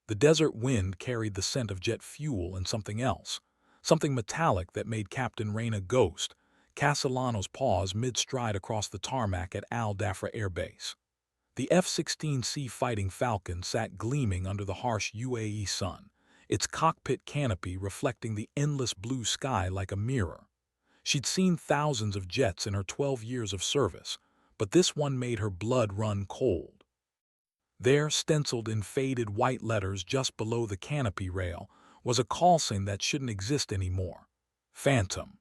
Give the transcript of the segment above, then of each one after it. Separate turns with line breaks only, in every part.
The desert wind carried the scent of jet fuel and something else, something metallic that made Captain Reyna Ghost Castellano's pause mid-stride across the tarmac at Al Dafra Air Base. The F-16C Fighting Falcon sat gleaming under the harsh UAE sun, its cockpit canopy reflecting the endless blue sky like a mirror. She'd seen thousands of jets in her 12 years of service, but this one made her blood run cold. There, stenciled in faded white letters just below the canopy rail, was a call sign that shouldn't exist anymore. Phantom.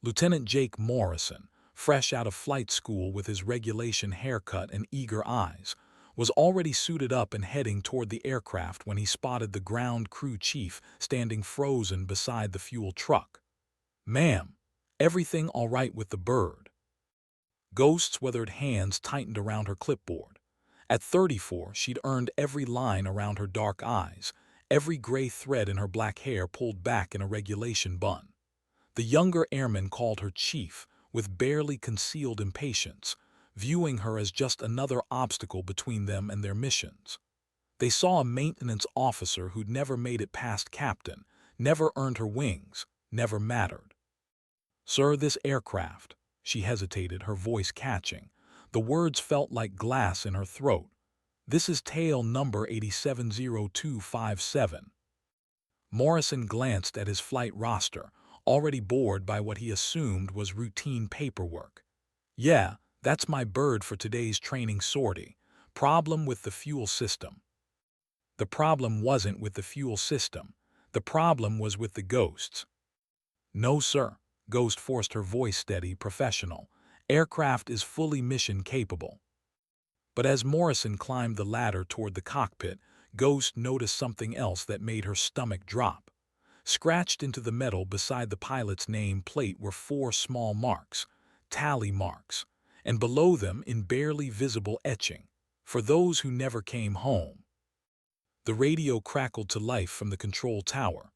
Lieutenant Jake Morrison, fresh out of flight school with his regulation haircut and eager eyes, was already suited up and heading toward the aircraft when he spotted the ground crew chief standing frozen beside the fuel truck. "Ma'am, everything all right with the bird?" Ghost's weathered hands tightened around her clipboard. At 34, she'd earned every line around her dark eyes, every gray thread in her black hair pulled back in a regulation bun. The younger airman called her chief, with barely concealed impatience, viewing her as just another obstacle between them and their missions. They saw a maintenance officer who'd never made it past captain, never earned her wings, never mattered. "Sir, this aircraft," she hesitated, her voice catching. The words felt like glass in her throat. "This is tail number 870257. Morrison glanced at his flight roster, already bored by what he assumed was routine paperwork. "Yeah, that's my bird for today's training sortie. Problem with the fuel system." The problem wasn't with the fuel system. The problem was with the ghosts. "No, sir." Ghost forced her voice steady, professional. "Aircraft is fully mission capable." But as Morrison climbed the ladder toward the cockpit, Ghost noticed something else that made her stomach drop. Scratched into the metal beside the pilot's name plate were 4 small marks, tally marks, and below them in barely visible etching, "For those who never came home." The radio crackled to life from the control tower.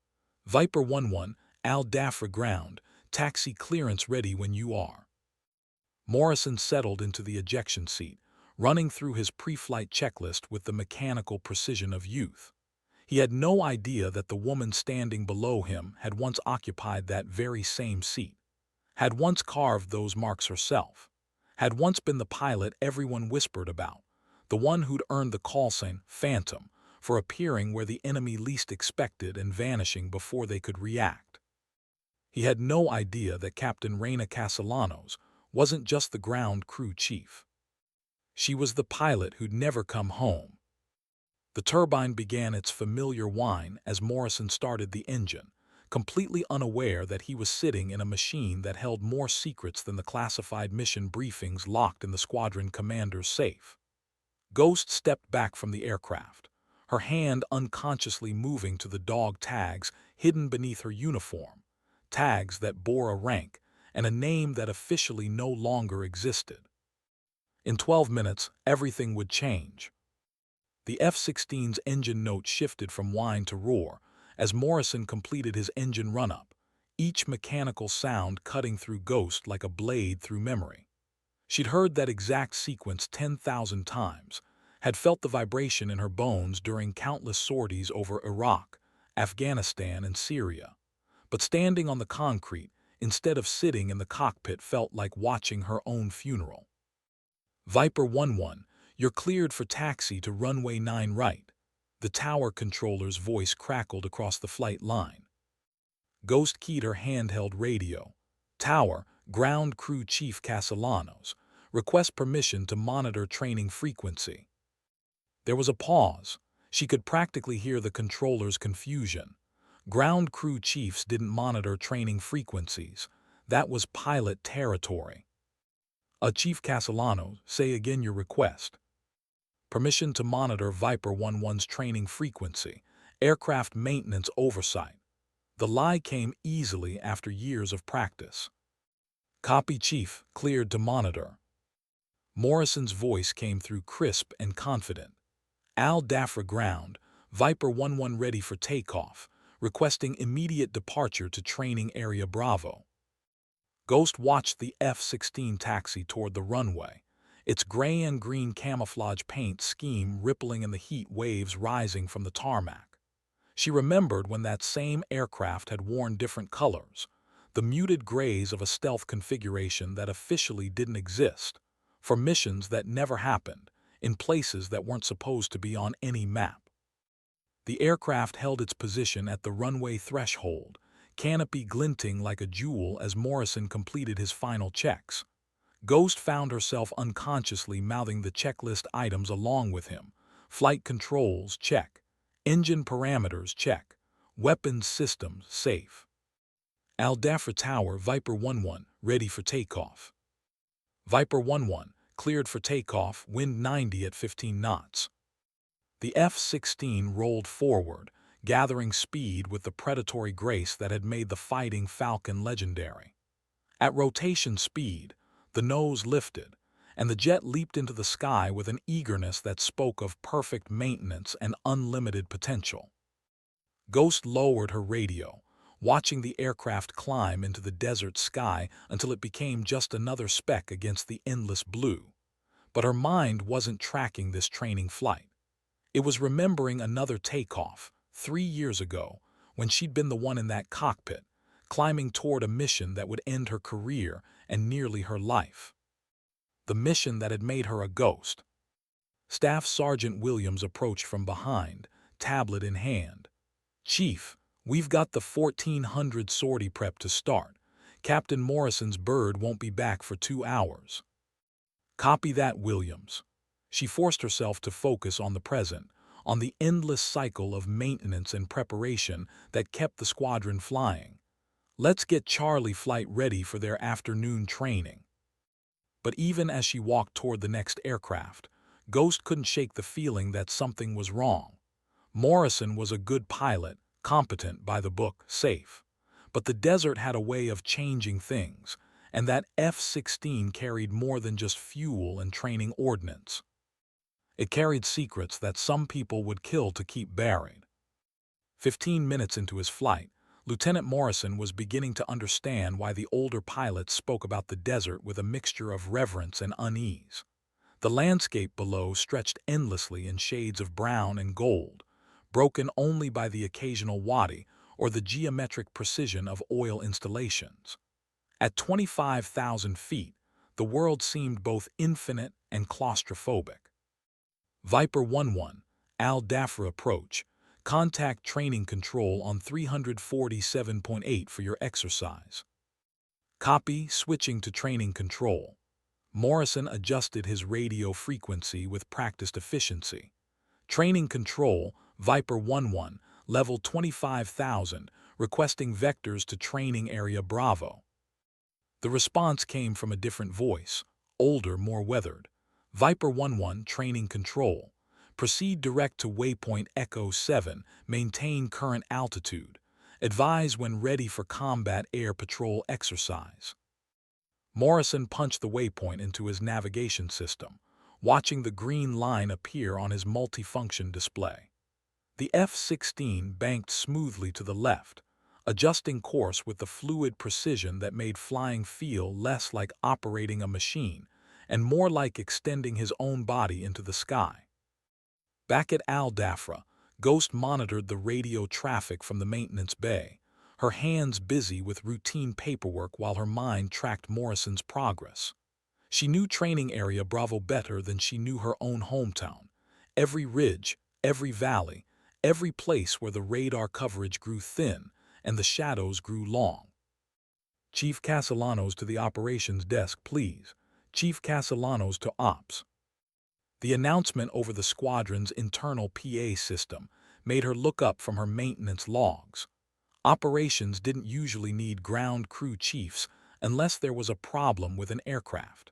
"Viper 11, Al Dafra ground, taxi clearance ready when you are." Morrison settled into the ejection seat, running through his pre-flight checklist with the mechanical precision of youth. He had no idea that the woman standing below him had once occupied that very same seat, had once carved those marks herself, had once been the pilot everyone whispered about, the one who'd earned the call sign Phantom for appearing where the enemy least expected and vanishing before they could react. He had no idea that Captain Reyna Castellanos wasn't just the ground crew chief. She was the pilot who'd never come home. The turbine began its familiar whine as Morrison started the engine, completely unaware that he was sitting in a machine that held more secrets than the classified mission briefings locked in the squadron commander's safe. Ghost stepped back from the aircraft, her hand unconsciously moving to the dog tags hidden beneath her uniform, tags that bore a rank and a name that officially no longer existed. In 12 minutes, everything would change. The F-16's engine note shifted from whine to roar as Morrison completed his engine run-up, each mechanical sound cutting through Ghost like a blade through memory. She'd heard that exact sequence 10,000 times, had felt the vibration in her bones during countless sorties over Iraq, Afghanistan, and Syria. But standing on the concrete, instead of sitting in the cockpit, felt like watching her own funeral. "Viper 11, you're cleared for taxi to runway 9 right." The tower controller's voice crackled across the flight line. Ghost keyed her handheld radio. "Tower, ground crew chief Castellanos. Request permission to monitor training frequency." There was a pause. She could practically hear the controller's confusion. Ground crew chiefs didn't monitor training frequencies. That was pilot territory. Chief Castellanos, say again your request." "Permission to monitor Viper 11's training frequency. Aircraft maintenance oversight." The lie came easily after years of practice. "Copy, Chief. Cleared to monitor." Morrison's voice came through crisp and confident. "Al Dafra ground, Viper 11 ready for takeoff, requesting immediate departure to training area Bravo." Ghost watched the F-16 taxi toward the runway, its gray and green camouflage paint scheme rippling in the heat waves rising from the tarmac. She remembered when that same aircraft had worn different colors, the muted grays of a stealth configuration that officially didn't exist, for missions that never happened, in places that weren't supposed to be on any map. The aircraft held its position at the runway threshold, canopy glinting like a jewel as Morrison completed his final checks. Ghost found herself unconsciously mouthing the checklist items along with him. Flight controls, check. Engine parameters, check. Weapons systems, safe. Al-Dafra Tower, Viper 1-1, ready for takeoff. Viper 1-1, cleared for takeoff, wind 90 at 15 knots. The F-16 rolled forward, gathering speed with the predatory grace that had made the Fighting Falcon legendary. At rotation speed, the nose lifted, and the jet leaped into the sky with an eagerness that spoke of perfect maintenance and unlimited potential. Ghost lowered her radio, watching the aircraft climb into the desert sky until it became just another speck against the endless blue. But her mind wasn't tracking this training flight. It was remembering another takeoff, 3 years ago, when she'd been the one in that cockpit, climbing toward a mission that would end her career and nearly her life. The mission that had made her a ghost. Staff Sergeant Williams approached from behind, tablet in hand. "Chief, we've got the 1400 sortie prep to start. Captain Morrison's bird won't be back for 2 hours. "Copy that, Williams." She forced herself to focus on the present, on the endless cycle of maintenance and preparation that kept the squadron flying. "Let's get Charlie Flight ready for their afternoon training." But even as she walked toward the next aircraft, Ghost couldn't shake the feeling that something was wrong. Morrison was a good pilot, competent, by the book, safe. But the desert had a way of changing things, and that F-16 carried more than just fuel and training ordnance. It carried secrets that some people would kill to keep buried. 15 minutes into his flight, Lieutenant Morrison was beginning to understand why the older pilots spoke about the desert with a mixture of reverence and unease. The landscape below stretched endlessly in shades of brown and gold, broken only by the occasional wadi or the geometric precision of oil installations. At 25,000 feet, the world seemed both infinite and claustrophobic. Viper 1-1, Al-Dafra approach. Contact training control on 347.8 for your exercise. Copy, switching to training control. Morrison adjusted his radio frequency with practiced efficiency. Training control, Viper 1-1, level 25,000, requesting vectors to training area Bravo. The response came from a different voice, older, more weathered. Viper 1-1, training control. Proceed direct to waypoint Echo 7, maintain current altitude. Advise when ready for combat air patrol exercise. Morrison punched the waypoint into his navigation system, watching the green line appear on his multifunction display. The F-16 banked smoothly to the left, adjusting course with the fluid precision that made flying feel less like operating a machine and more like extending his own body into the sky. Back at Al-Dafra, Ghost monitored the radio traffic from the maintenance bay, her hands busy with routine paperwork while her mind tracked Morrison's progress. She knew training area Bravo better than she knew her own hometown. Every ridge, every valley, every place where the radar coverage grew thin and the shadows grew long. "Chief Castellanos to the operations desk, please. Chief Castellanos to ops." The announcement over the squadron's internal PA system made her look up from her maintenance logs. Operations didn't usually need ground crew chiefs unless there was a problem with an aircraft.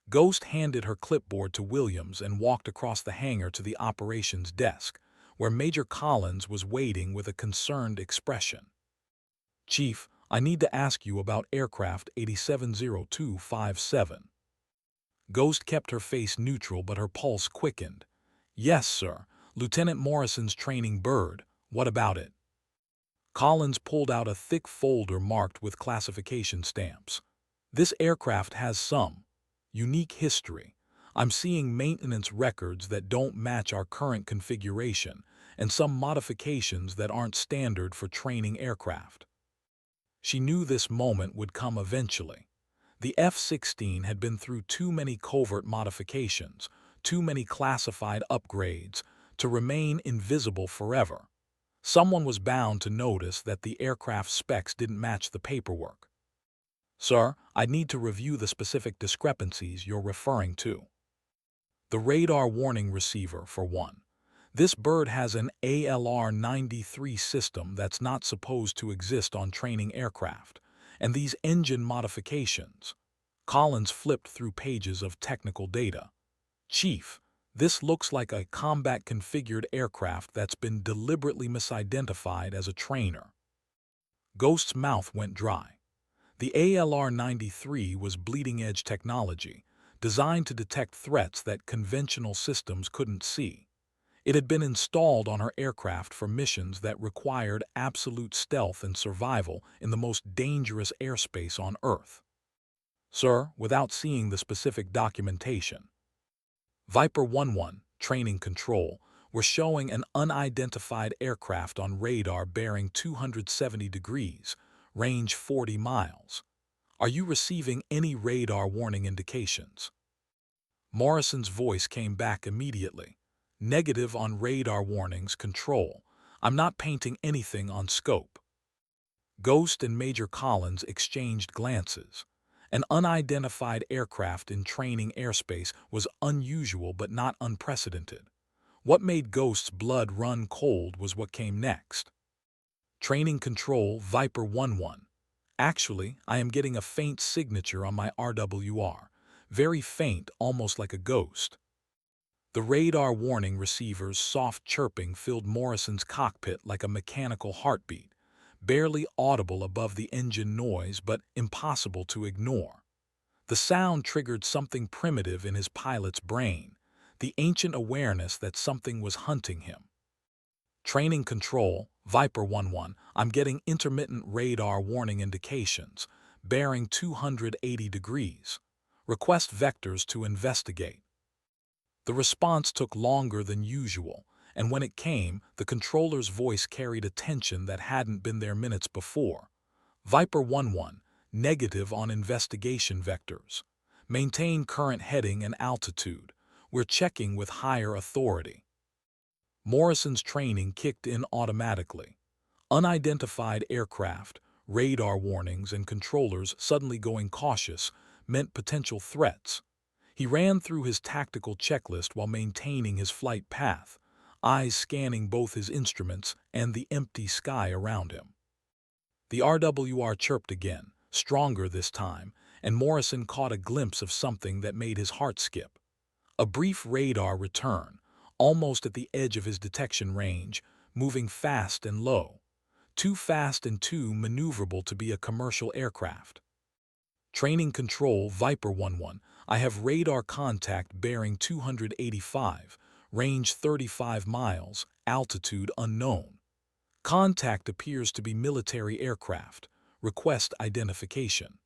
Ghost handed her clipboard to Williams and walked across the hangar to the operations desk, where Major Collins was waiting with a concerned expression. "Chief, I need to ask you about aircraft 870257. Ghost kept her face neutral, but her pulse quickened. "Yes, sir. Lieutenant Morrison's training bird. What about it?" Collins pulled out a thick folder marked with classification stamps. "This aircraft has some unique history. I'm seeing maintenance records that don't match our current configuration, and some modifications that aren't standard for training aircraft. She knew this moment would come eventually. The F-16 had been through too many covert modifications, too many classified upgrades, to remain invisible forever. Someone was bound to notice that the aircraft specs didn't match the paperwork. Sir, I need to review the specific discrepancies you're referring to. The radar warning receiver, for one. This bird has an ALR-93 system that's not supposed to exist on training aircraft, and these engine modifications. Collins flipped through pages of technical data. Chief, this looks like a combat-configured aircraft that's been deliberately misidentified as a trainer. Ghost's mouth went dry. The ALR-93 was bleeding-edge technology, designed to detect threats that conventional systems couldn't see. It had been installed on her aircraft for missions that required absolute stealth and survival in the most dangerous airspace on Earth. Sir, without seeing the specific documentation. Viper 11, training control, were showing an unidentified aircraft on radar bearing 270 degrees, range 40 miles. Are you receiving any radar warning indications? Morrison's voice came back immediately. Negative on radar warnings, control. I'm not painting anything on scope. Ghost and Major Collins exchanged glances. An unidentified aircraft in training airspace was unusual but not unprecedented. What made Ghost's blood run cold was what came next. Training control, Viper 11. Actually, I am getting a faint signature on my RWR. Very faint, almost like a ghost. The radar warning receiver's soft chirping filled Morrison's cockpit like a mechanical heartbeat, barely audible above the engine noise but impossible to ignore. The sound triggered something primitive in his pilot's brain, the ancient awareness that something was hunting him. Training control, Viper 11, I'm getting intermittent radar warning indications, bearing 280 degrees. Request vectors to investigate. The response took longer than usual, and when it came, the controller's voice carried a tension that hadn't been there minutes before. Viper 11, negative on investigation vectors. Maintain current heading and altitude. We're checking with higher authority. Morrison's training kicked in automatically. Unidentified aircraft, radar warnings, and controllers suddenly going cautious meant potential threats. He ran through his tactical checklist while maintaining his flight path, eyes scanning both his instruments and the empty sky around him. The RWR chirped again, stronger this time, and Morrison caught a glimpse of something that made his heart skip. A brief radar return, almost at the edge of his detection range, moving fast and low. Too fast and too maneuverable to be a commercial aircraft. Training control, Viper 11, I have radar contact bearing 285, range 35 miles, altitude unknown. Contact appears to be military aircraft. Request identification.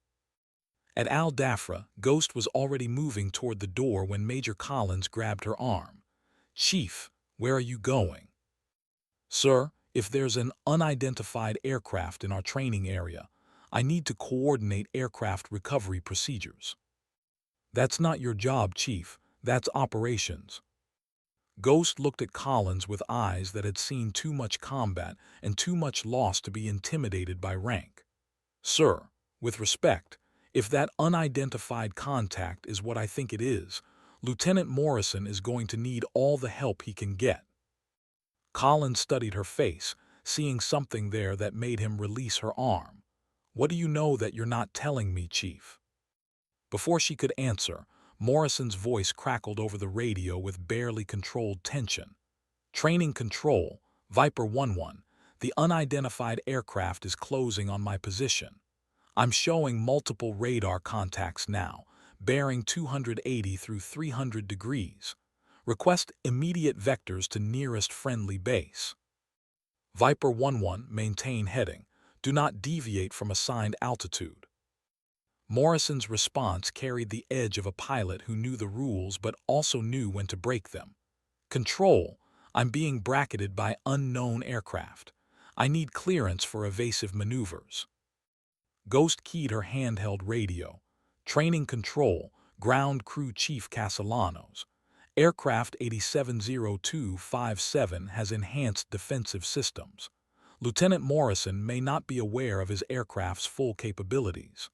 At Al Dafra, Ghost was already moving toward the door when Major Collins grabbed her arm. Chief, where are you going? Sir, if there's an unidentified aircraft in our training area, I need to coordinate aircraft recovery procedures. That's not your job, Chief. That's operations. Ghost looked at Collins with eyes that had seen too much combat and too much loss to be intimidated by rank. Sir, with respect, if that unidentified contact is what I think it is, Lieutenant Morrison is going to need all the help he can get. Collins studied her face, seeing something there that made him release her arm. What do you know that you're not telling me, Chief? Before she could answer, Morrison's voice crackled over the radio with barely controlled tension. Training control, Viper 11, the unidentified aircraft is closing on my position. I'm showing multiple radar contacts now, bearing 280 through 300 degrees. Request immediate vectors to nearest friendly base. Viper 11, maintain heading. Do not deviate from assigned altitude. Morrison's response carried the edge of a pilot who knew the rules but also knew when to break them. Control, I'm being bracketed by unknown aircraft. I need clearance for evasive maneuvers. Ghost keyed her handheld radio. Training control, ground crew chief Castellanos. Aircraft 870257 has enhanced defensive systems. Lieutenant Morrison may not be aware of his aircraft's full capabilities.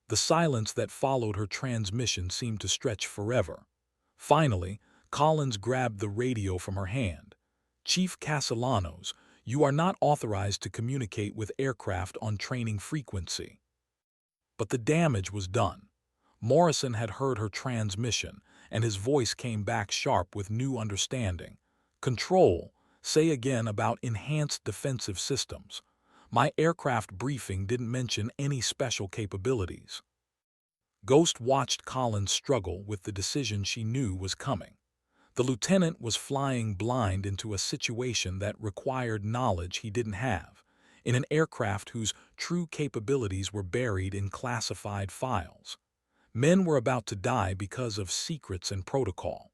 The silence that followed her transmission seemed to stretch forever. Finally, Collins grabbed the radio from her hand. Chief Castellanos, you are not authorized to communicate with aircraft on training frequency. But the damage was done. Morrison had heard her transmission, and his voice came back sharp with new understanding. Control, say again about enhanced defensive systems. My aircraft briefing didn't mention any special capabilities. Ghost watched Collins struggle with the decision she knew was coming. The lieutenant was flying blind into a situation that required knowledge he didn't have, in an aircraft whose true capabilities were buried in classified files. Men were about to die because of secrets and protocol.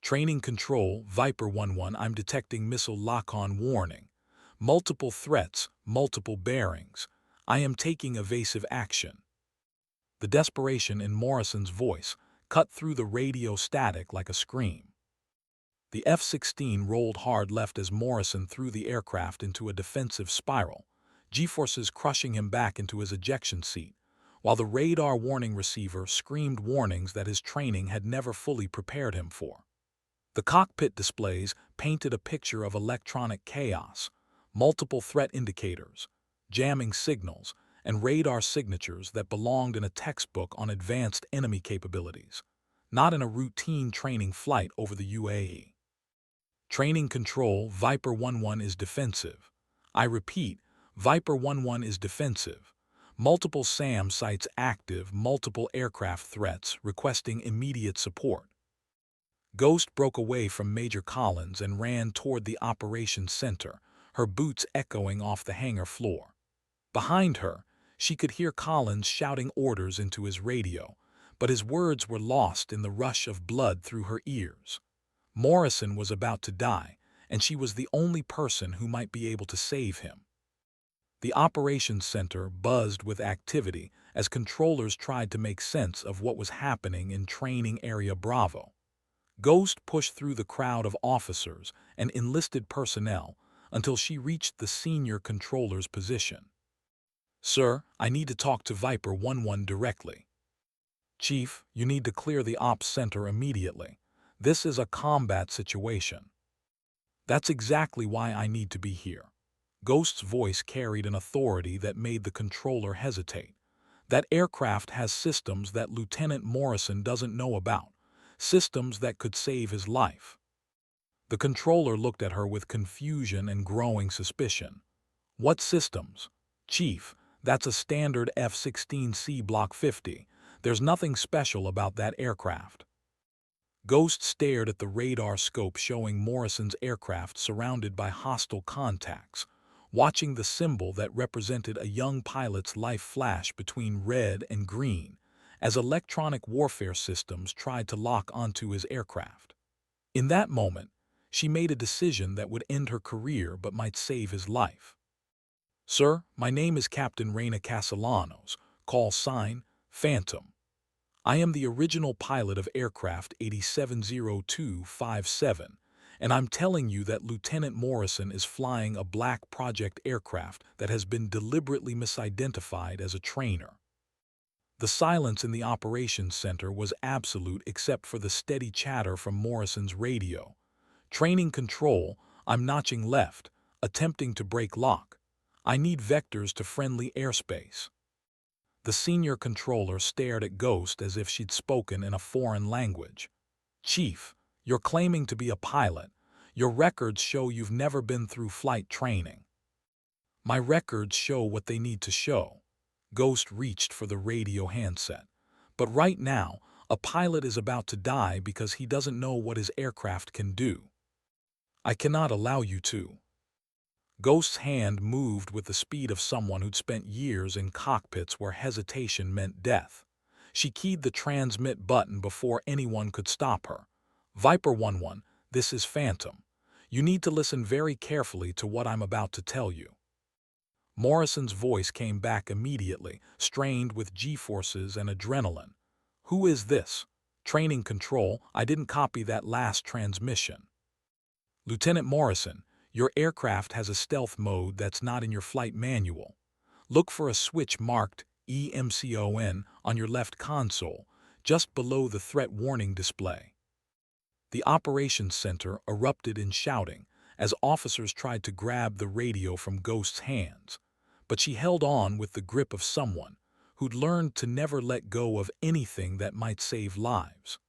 Training control, Viper 1-1, I'm detecting missile lock-on warning. Multiple threats, multiple bearings. I am taking evasive action. The desperation in Morrison's voice cut through the radio static like a scream. The F-16 rolled hard left as Morrison threw the aircraft into a defensive spiral, G-forces crushing him back into his ejection seat, while the radar warning receiver screamed warnings that his training had never fully prepared him for. The cockpit displays painted a picture of electronic chaos, multiple threat indicators, jamming signals, and radar signatures that belonged in a textbook on advanced enemy capabilities, not in a routine training flight over the UAE. Training control, Viper 1-1 is defensive. I repeat, Viper 1-1 is defensive. Multiple SAM sites active, multiple aircraft threats requesting immediate support. Ghost broke away from Major Collins and ran toward the operations center, her boots echoing off the hangar floor. Behind her, she could hear Collins shouting orders into his radio, but his words were lost in the rush of blood through her ears. Morrison was about to die, and she was the only person who might be able to save him. The operations center buzzed with activity as controllers tried to make sense of what was happening in Training Area Bravo. Ghost pushed through the crowd of officers and enlisted personnel until she reached the senior controller's position. Sir, I need to talk to Viper 1-1 directly. Chief, you need to clear the ops center immediately. This is a combat situation. That's exactly why I need to be here. Ghost's voice carried an authority that made the controller hesitate. That aircraft has systems that Lieutenant Morrison doesn't know about, systems that could save his life. The controller looked at her with confusion and growing suspicion. What systems? Chief, that's a standard F-16C Block 50. There's nothing special about that aircraft. Ghost stared at the radar scope showing Morrison's aircraft surrounded by hostile contacts, watching the symbol that represented a young pilot's life flash between red and green as electronic warfare systems tried to lock onto his aircraft. In that moment, she made a decision that would end her career but might save his life. Sir, my name is Captain Reina Castellanos, Callsign, Phantom. I am the original pilot of aircraft 870257, and I'm telling you that Lieutenant Morrison is flying a black project aircraft that has been deliberately misidentified as a trainer. The silence in the operations center was absolute except for the steady chatter from Morrison's radio. Training control, I'm notching left, attempting to break lock. I need vectors to friendly airspace. The senior controller stared at Ghost as if she'd spoken in a foreign language. Chief, you're claiming to be a pilot. Your records show you've never been through flight training. My records show what they need to show. Ghost reached for the radio handset. But right now, a pilot is about to die because he doesn't know what his aircraft can do. I cannot allow you to. Ghost's hand moved with the speed of someone who'd spent years in cockpits where hesitation meant death. She keyed the transmit button before anyone could stop her. Viper 1-1, this is Phantom. You need to listen very carefully to what I'm about to tell you. Morrison's voice came back immediately, strained with G-forces and adrenaline. Who is this? Training control, I didn't copy that last transmission. Lieutenant Morrison, your aircraft has a stealth mode that's not in your flight manual. Look for a switch marked EMCON on your left console, just below the threat warning display. The operations center erupted in shouting as officers tried to grab the radio from Ghost's hands, but she held on with the grip of someone who'd learned to never let go of anything that might save lives.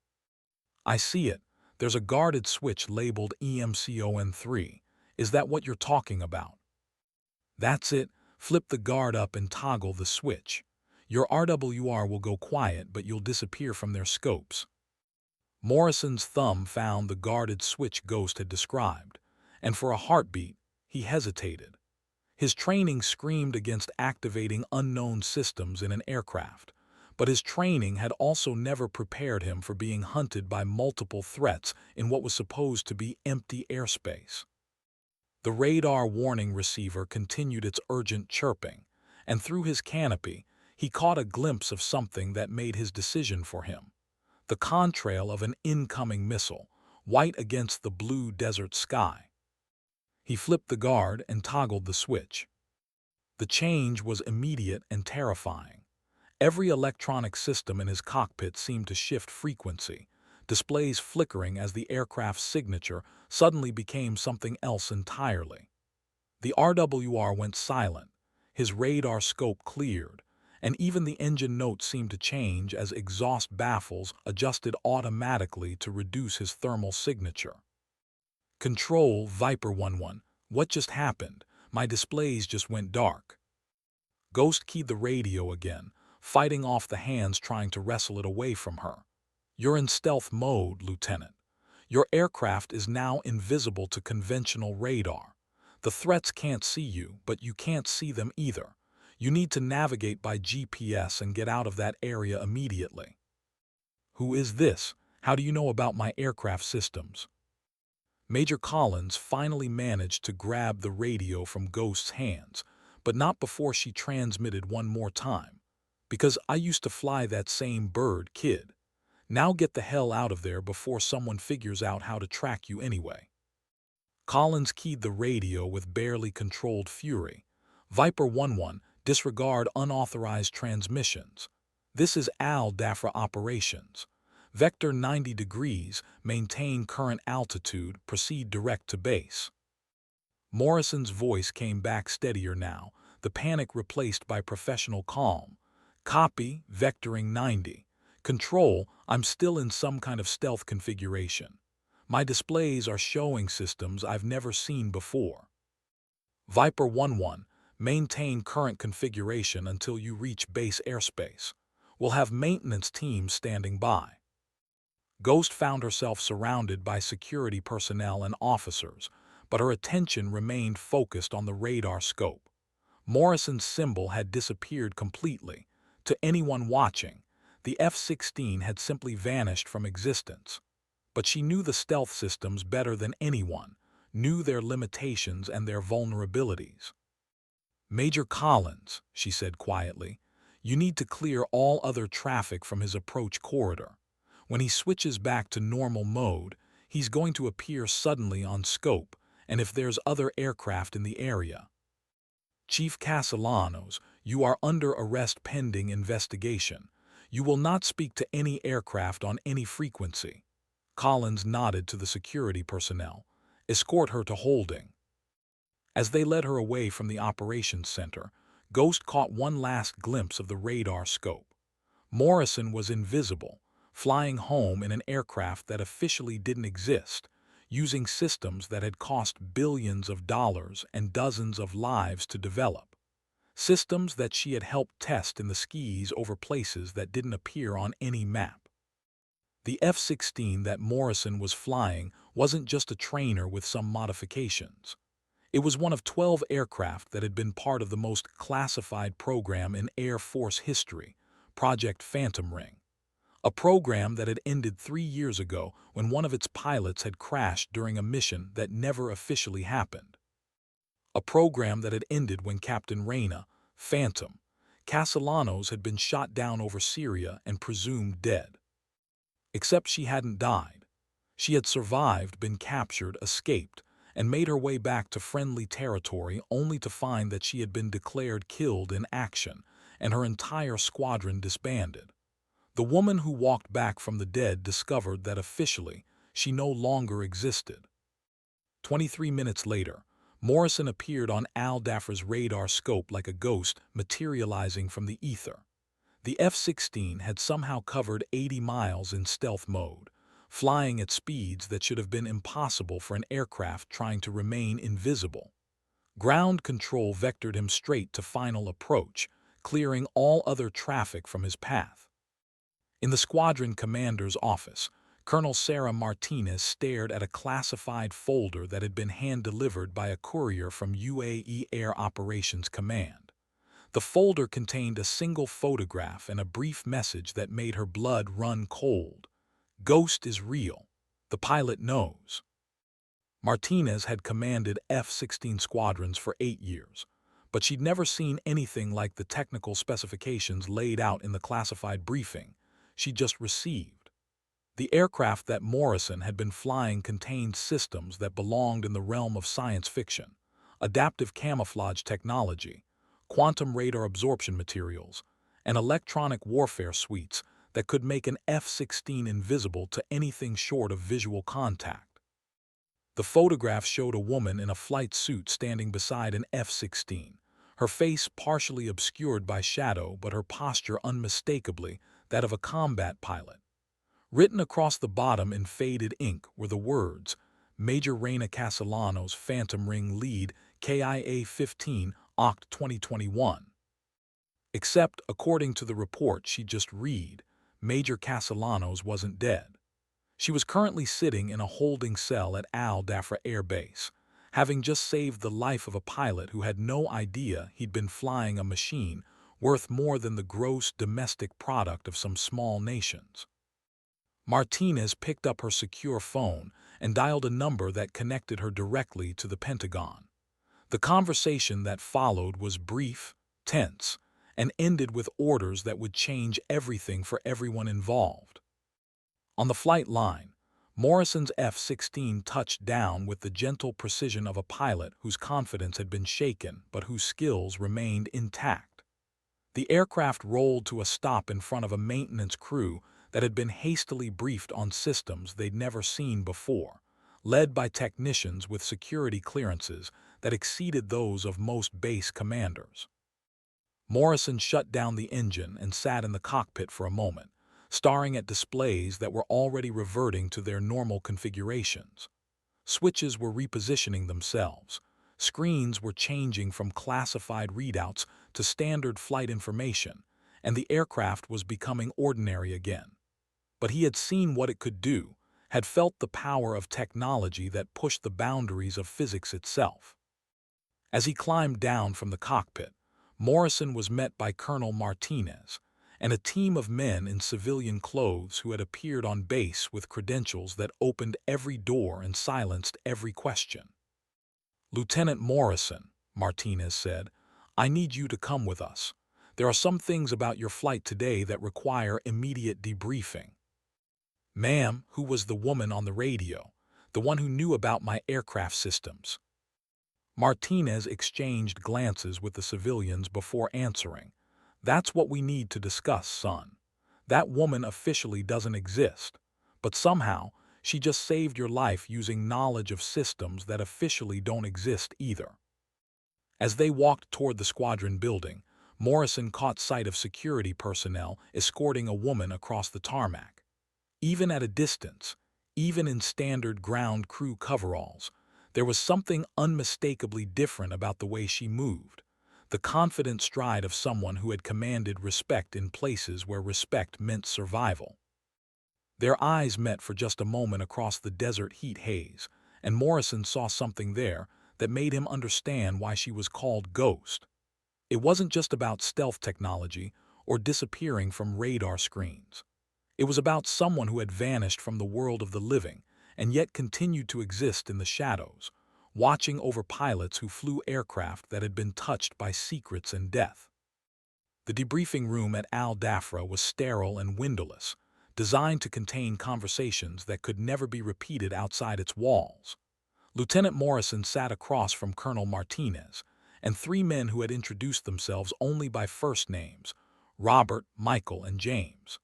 I see it. There's a guarded switch labeled EMCON3. Is that what you're talking about? That's it. Flip the guard up and toggle the switch. Your RWR will go quiet, but you'll disappear from their scopes. Morrison's thumb found the guarded switch Ghost had described, and for a heartbeat, he hesitated. His training screamed against activating unknown systems in an aircraft, but his training had also never prepared him for being hunted by multiple threats in what was supposed to be empty airspace. The radar warning receiver continued its urgent chirping, and through his canopy, he caught a glimpse of something that made his decision for him. The contrail of an incoming missile, white against the blue desert sky. He flipped the guard and toggled the switch. The change was immediate and terrifying. Every electronic system in his cockpit seemed to shift frequency, displays flickering as the aircraft's signature suddenly became something else entirely. The RWR went silent, his radar scope cleared, and even the engine notes seemed to change as exhaust baffles adjusted automatically to reduce his thermal signature. Control, Viper 1-1. What just happened? My displays just went dark. Ghost keyed the radio again, fighting off the hands trying to wrestle it away from her. You're in stealth mode, Lieutenant. Your aircraft is now invisible to conventional radar. The threats can't see you, but you can't see them either. You need to navigate by GPS and get out of that area immediately. Who is this? How do you know about my aircraft systems? Major Collins finally managed to grab the radio from Ghost's hands, but not before she transmitted one more time. Because I used to fly that same bird, kid. Now get the hell out of there before someone figures out how to track you anyway. Collins keyed the radio with barely controlled fury. Viper 1-1, disregard unauthorized transmissions. This is Al-Dafra operations. Vector 90 degrees, maintain current altitude, proceed direct to base. Morrison's voice came back steadier now, the panic replaced by professional calm. Copy, vectoring 90. Control, I'm still in some kind of stealth configuration. My displays are showing systems I've never seen before. Viper 1-1, maintain current configuration until you reach base airspace. We'll have maintenance teams standing by. Ghost found herself surrounded by security personnel and officers, but her attention remained focused on the radar scope. Morrison's symbol had disappeared completely. To anyone watching, the F-16 had simply vanished from existence. But she knew the stealth systems better than anyone, knew their limitations and their vulnerabilities. Major Collins, she said quietly, you need to clear all other traffic from his approach corridor. When he switches back to normal mode, he's going to appear suddenly on scope, and if there's other aircraft in the area. Chief Castellanos, you are under arrest pending investigation. You will not speak to any aircraft on any frequency. Collins nodded to the security personnel. Escort her to holding. As they led her away from the operations center, Ghost caught one last glimpse of the radar scope. Morrison was invisible, flying home in an aircraft that officially didn't exist, using systems that had cost billions of dollars and dozens of lives to develop. Systems that she had helped test in the skis over places that didn't appear on any map. The F-16 that Morrison was flying wasn't just a trainer with some modifications. It was one of 12 aircraft that had been part of the most classified program in Air Force history, Project Phantom Ring. A program that had ended 3 years ago when one of its pilots had crashed during a mission that never officially happened. A program that had ended when Captain Reyna, Phantom, Castellanos had been shot down over Syria and presumed dead. Except she hadn't died. She had survived, been captured, escaped, and made her way back to friendly territory only to find that she had been declared killed in action and her entire squadron disbanded. The woman who walked back from the dead discovered that officially she no longer existed. 23 minutes later, Morrison appeared on Al Dafra's radar scope like a ghost materializing from the ether. The F-16 had somehow covered 80 miles in stealth mode, flying at speeds that should have been impossible for an aircraft trying to remain invisible. Ground control vectored him straight to final approach, clearing all other traffic from his path. In the squadron commander's office, Colonel Sarah Martinez stared at a classified folder that had been hand-delivered by a courier from UAE Air Operations Command. The folder contained a single photograph and a brief message that made her blood run cold. Ghost is real. The pilot knows. Martinez had commanded F-16 squadrons for 8 years, but she'd never seen anything like the technical specifications laid out in the classified briefing she just received. The aircraft that Morrison had been flying contained systems that belonged in the realm of science fiction, adaptive camouflage technology, quantum radar absorption materials, and electronic warfare suites that could make an F-16 invisible to anything short of visual contact. The photograph showed a woman in a flight suit standing beside an F-16, her face partially obscured by shadow but her posture unmistakably that of a combat pilot. Written across the bottom in faded ink were the words, Major Reyna Castellanos, Phantom Ring Lead, KIA-15, Oct. 2021. Except, according to the report she just read, Major Castellanos wasn't dead. She was currently sitting in a holding cell at Al Dafra Air Base, having just saved the life of a pilot who had no idea he'd been flying a machine worth more than the gross domestic product of some small nations. Martinez picked up her secure phone and dialed a number that connected her directly to the Pentagon. The conversation that followed was brief, tense, and ended with orders that would change everything for everyone involved. On the flight line, Morrison's F-16 touched down with the gentle precision of a pilot whose confidence had been shaken but whose skills remained intact. The aircraft rolled to a stop in front of a maintenance crew that had been hastily briefed on systems they'd never seen before, led by technicians with security clearances that exceeded those of most base commanders. Morrison shut down the engine and sat in the cockpit for a moment, staring at displays that were already reverting to their normal configurations. Switches were repositioning themselves. Screens were changing from classified readouts to standard flight information, and the aircraft was becoming ordinary again. But he had seen what it could do, had felt the power of technology that pushed the boundaries of physics itself. As he climbed down from the cockpit, Morrison was met by Colonel Martinez and a team of men in civilian clothes who had appeared on base with credentials that opened every door and silenced every question. "Lieutenant Morrison," Martinez said, "I need you to come with us. There are some things about your flight today that require immediate debriefing." "Ma'am," who was the woman on the radio, the one who knew about my aircraft systems? Martinez exchanged glances with the civilians before answering. "That's what we need to discuss, son. That woman officially doesn't exist, but somehow she just saved your life using knowledge of systems that officially don't exist either." As they walked toward the squadron building, Morrison caught sight of security personnel escorting a woman across the tarmac. Even at a distance, even in standard ground crew coveralls, there was something unmistakably different about the way she moved, the confident stride of someone who had commanded respect in places where respect meant survival. Their eyes met for just a moment across the desert heat haze, and Morrison saw something there that made him understand why she was called Ghost. It wasn't just about stealth technology or disappearing from radar screens. It was about someone who had vanished from the world of the living and yet continued to exist in the shadows, watching over pilots who flew aircraft that had been touched by secrets and death. The debriefing room at Al Dafra was sterile and windowless, designed to contain conversations that could never be repeated outside its walls. Lieutenant Morrison sat across from Colonel Martinez, and three men who had introduced themselves only by first names, Robert, Michael, and James.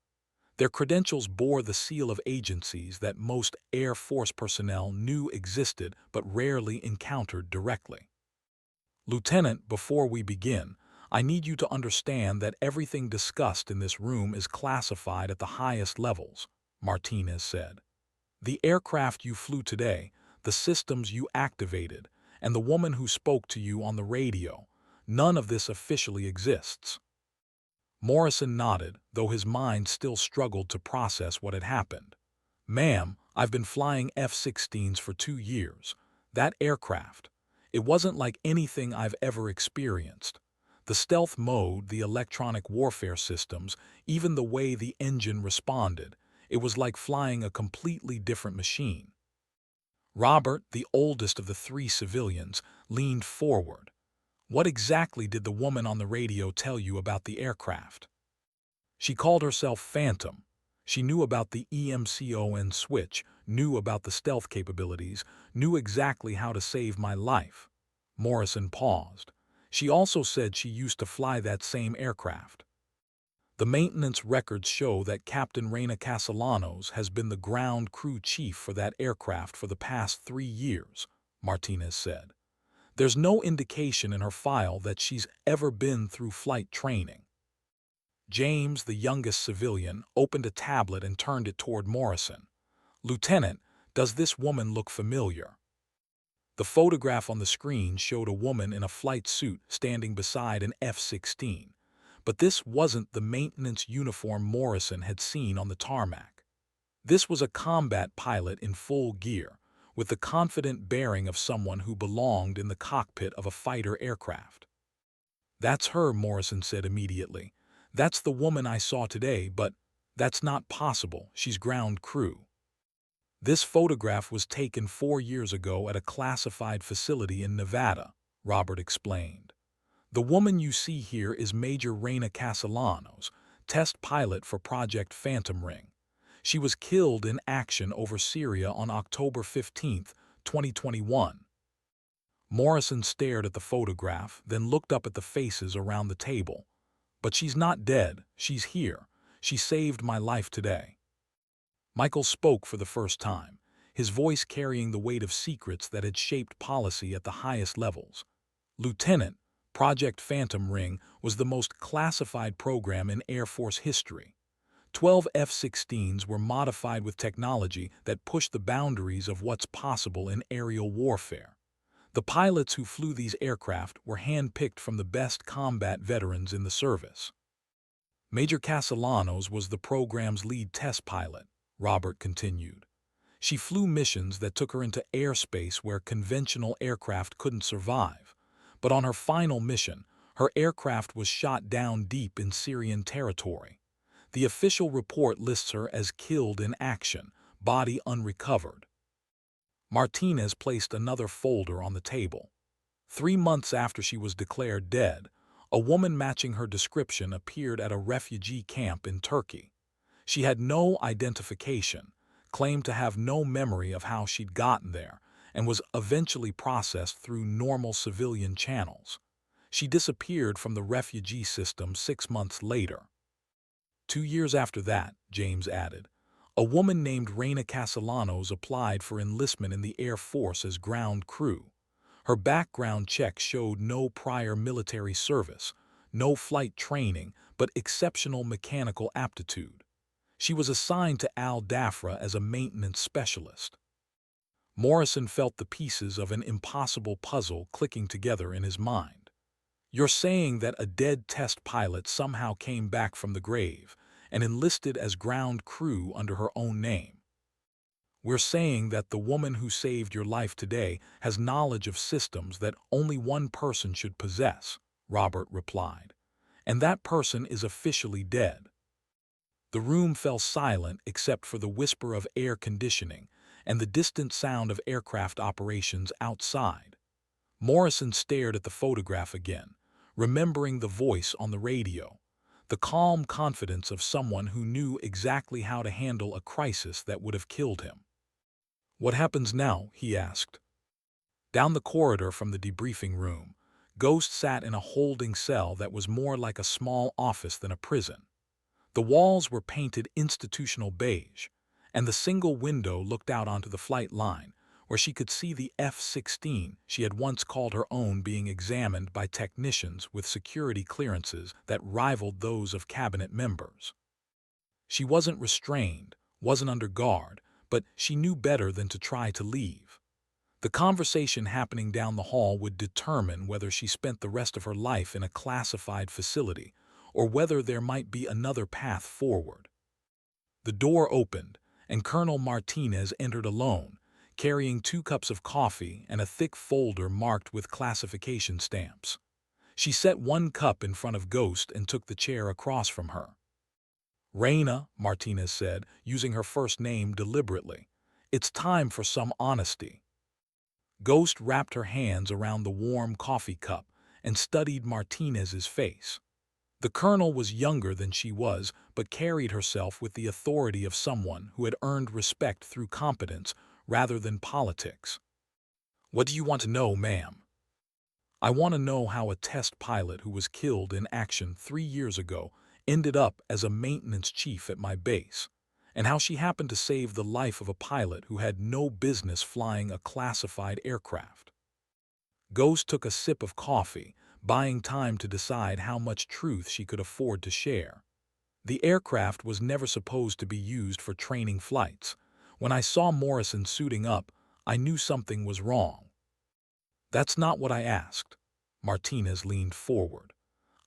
Their credentials bore the seal of agencies that most Air Force personnel knew existed but rarely encountered directly. Lieutenant, before we begin, I need you to understand that everything discussed in this room is classified at the highest levels, Martinez said. The aircraft you flew today, the systems you activated, and the woman who spoke to you on the radio, none of this officially exists. Morrison nodded, though his mind still struggled to process what had happened. Ma'am, I've been flying F-16s for 2 years. That aircraft, it wasn't like anything I've ever experienced. The stealth mode, the electronic warfare systems, even the way the engine responded, it was like flying a completely different machine. Robert, the oldest of the three civilians, leaned forward. What exactly did the woman on the radio tell you about the aircraft? She called herself Phantom. She knew about the EMCON switch, knew about the stealth capabilities, knew exactly how to save my life. Morrison paused. She also said she used to fly that same aircraft. The maintenance records show that Captain Reina Castellanos has been the ground crew chief for that aircraft for the past 3 years, Martinez said. There's no indication in her file that she's ever been through flight training. James, the youngest civilian, opened a tablet and turned it toward Morrison. Lieutenant, does this woman look familiar? The photograph on the screen showed a woman in a flight suit standing beside an F-16. But this wasn't the maintenance uniform Morrison had seen on the tarmac. This was a combat pilot in full gear, with the confident bearing of someone who belonged in the cockpit of a fighter aircraft. That's her, Morrison said immediately. That's the woman I saw today, but that's not possible. She's ground crew. This photograph was taken 4 years ago at a classified facility in Nevada, Robert explained. The woman you see here is Major Reina Castellanos, test pilot for Project Phantom Ring. She was killed in action over Syria on October 15, 2021. Morrison stared at the photograph, then looked up at the faces around the table. But she's not dead. She's here. She saved my life today. Michael spoke for the first time, his voice carrying the weight of secrets that had shaped policy at the highest levels. Lieutenant, Project Phantom Ring was the most classified program in Air Force history. 12 F-16s were modified with technology that pushed the boundaries of what's possible in aerial warfare. The pilots who flew these aircraft were handpicked from the best combat veterans in the service. Major Castellanos was the program's lead test pilot, Robert continued. She flew missions that took her into airspace where conventional aircraft couldn't survive. But on her final mission, her aircraft was shot down deep in Syrian territory. The official report lists her as killed in action, body unrecovered. Martinez placed another folder on the table. 3 months after she was declared dead, a woman matching her description appeared at a refugee camp in Turkey. She had no identification, claimed to have no memory of how she'd gotten there, and was eventually processed through normal civilian channels. She disappeared from the refugee system 6 months later. 2 years after that, James added, a woman named Reina Castellanos applied for enlistment in the Air Force as ground crew. Her background check showed no prior military service, no flight training, but exceptional mechanical aptitude. She was assigned to Al Dafra as a maintenance specialist. Morrison felt the pieces of an impossible puzzle clicking together in his mind. You're saying that a dead test pilot somehow came back from the grave and enlisted as ground crew under her own name. We're saying that the woman who saved your life today has knowledge of systems that only one person should possess, Robert replied. And that person is officially dead. The room fell silent except for the whisper of air conditioning and the distant sound of aircraft operations outside. Morrison stared at the photograph again, remembering the voice on the radio, the calm confidence of someone who knew exactly how to handle a crisis that would have killed him. "What happens now?" he asked. Down the corridor from the debriefing room, Ghost sat in a holding cell that was more like a small office than a prison. The walls were painted institutional beige, and the single window looked out onto the flight line, where she could see the F-16 she had once called her own being examined by technicians with security clearances that rivaled those of cabinet members. She wasn't restrained, wasn't under guard, but she knew better than to try to leave. The conversation happening down the hall would determine whether she spent the rest of her life in a classified facility or whether there might be another path forward. The door opened, and Colonel Martinez entered alone, carrying 2 cups of coffee and a thick folder marked with classification stamps. She set 1 cup in front of Ghost and took the chair across from her. "Reina," Martinez said, using her first name deliberately, "it's time for some honesty." Ghost wrapped her hands around the warm coffee cup and studied Martinez's face. The colonel was younger than she was, but carried herself with the authority of someone who had earned respect through competence rather than politics. "What do you want to know, ma'am?" "I want to know how a test pilot who was killed in action 3 years ago ended up as a maintenance chief at my base, and how she happened to save the life of a pilot who had no business flying a classified aircraft." Ghost took a sip of coffee, buying time to decide how much truth she could afford to share. "The aircraft was never supposed to be used for training flights. When I saw Morrison suiting up, I knew something was wrong." "That's not what I asked." Martinez leaned forward.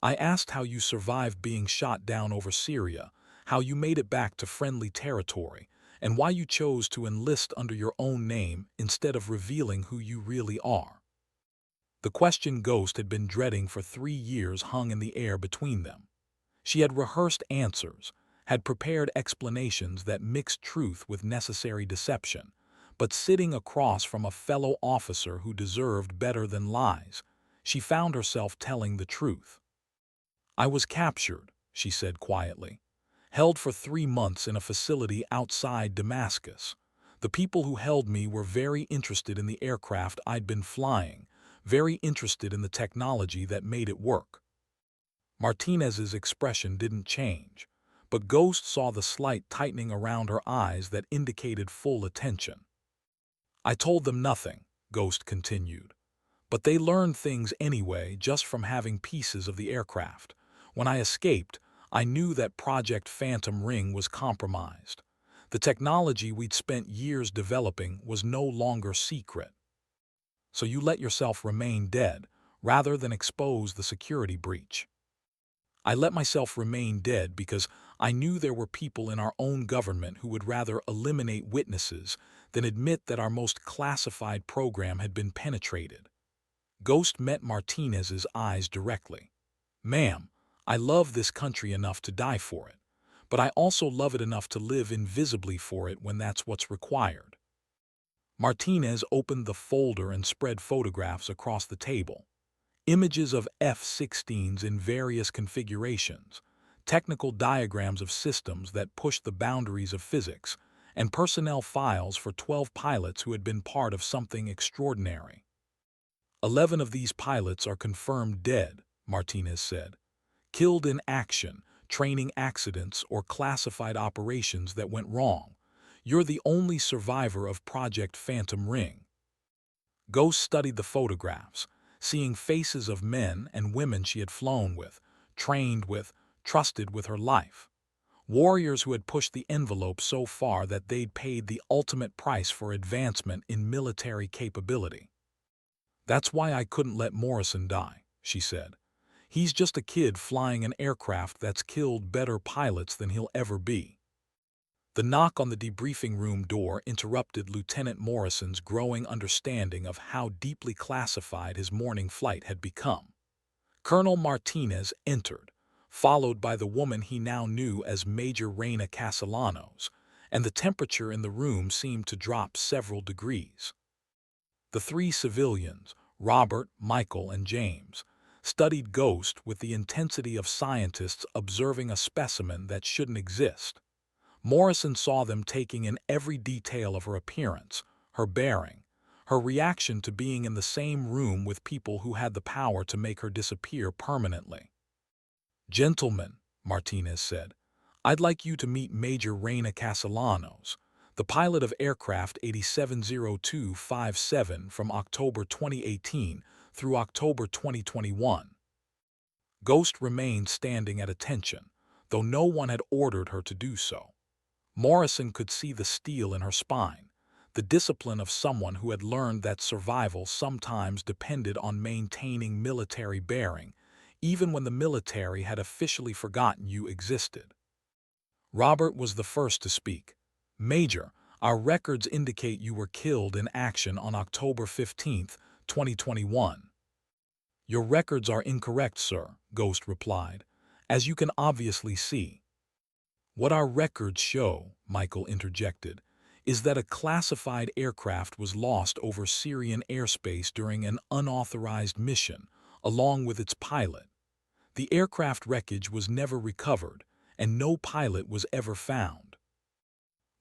"I asked how you survived being shot down over Syria, how you made it back to friendly territory, and why you chose to enlist under your own name instead of revealing who you really are." The question Ghost had been dreading for 3 years hung in the air between them. She had rehearsed answers, had prepared explanations that mixed truth with necessary deception, but sitting across from a fellow officer who deserved better than lies, she found herself telling the truth. "I was captured," she said quietly, "held for 3 months in a facility outside Damascus. The people who held me were very interested in the aircraft I'd been flying, very interested in the technology that made it work." Martinez's expression didn't change, but Ghost saw the slight tightening around her eyes that indicated full attention. "I told them nothing," Ghost continued, "but they learned things anyway just from having pieces of the aircraft. When I escaped, I knew that Project Phantom Ring was compromised. The technology we'd spent years developing was no longer secret. So you let yourself remain dead, rather than expose the security breach." "I let myself remain dead because I knew there were people in our own government who would rather eliminate witnesses than admit that our most classified program had been penetrated." Ghost met Martinez's eyes directly. "Ma'am, I love this country enough to die for it, but I also love it enough to live invisibly for it when that's what's required." Martinez opened the folder and spread photographs across the table. Images of F-16s in various configurations, technical diagrams of systems that pushed the boundaries of physics, and personnel files for 12 pilots who had been part of something extraordinary. 11 of these pilots are confirmed dead," Martinez said. "Killed in action, training accidents, or classified operations that went wrong. You're the only survivor of Project Phantom Ring." Ghost studied the photographs, seeing faces of men and women she had flown with, trained with, trusted with her life. Warriors who had pushed the envelope so far that they'd paid the ultimate price for advancement in military capability. "That's why I couldn't let Morrison die," she said. "He's just a kid flying an aircraft that's killed better pilots than he'll ever be." The knock on the debriefing room door interrupted Lieutenant Morrison's growing understanding of how deeply classified his morning flight had become. Colonel Martinez entered, followed by the woman he now knew as Major Reina Castellanos, and the temperature in the room seemed to drop several degrees. The three civilians, Robert, Michael, and James, studied Ghost with the intensity of scientists observing a specimen that shouldn't exist. Morrison saw them taking in every detail of her appearance, her bearing, her reaction to being in the same room with people who had the power to make her disappear permanently. "Gentlemen," Martinez said, "I'd like you to meet Major Reina Castellanos, the pilot of aircraft 870257 from October 2018 through October 2021. Ghost remained standing at attention, though no one had ordered her to do so. Morrison could see the steel in her spine, the discipline of someone who had learned that survival sometimes depended on maintaining military bearing, even when the military had officially forgotten you existed. Robert was the first to speak. "Major, our records indicate you were killed in action on October 15, 2021. "Your records are incorrect, sir," Ghost replied, "as you can obviously see." "What our records show," Michael interjected, "is that a classified aircraft was lost over Syrian airspace during an unauthorized mission, along with its pilot. The aircraft wreckage was never recovered, and no pilot was ever found."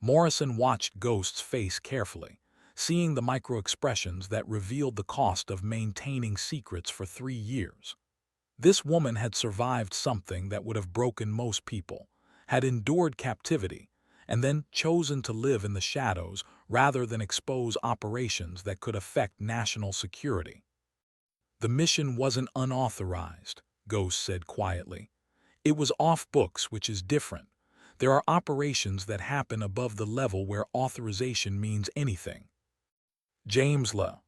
Morrison watched Ghost's face carefully, seeing the micro-expressions that revealed the cost of maintaining secrets for 3 years. This woman had survived something that would have broken most people, had endured captivity, and then chosen to live in the shadows rather than expose operations that could affect national security. "The mission wasn't unauthorized," Ghost said quietly. "It was off books, which is different. There are operations that happen above the level where authorization means anything." James La,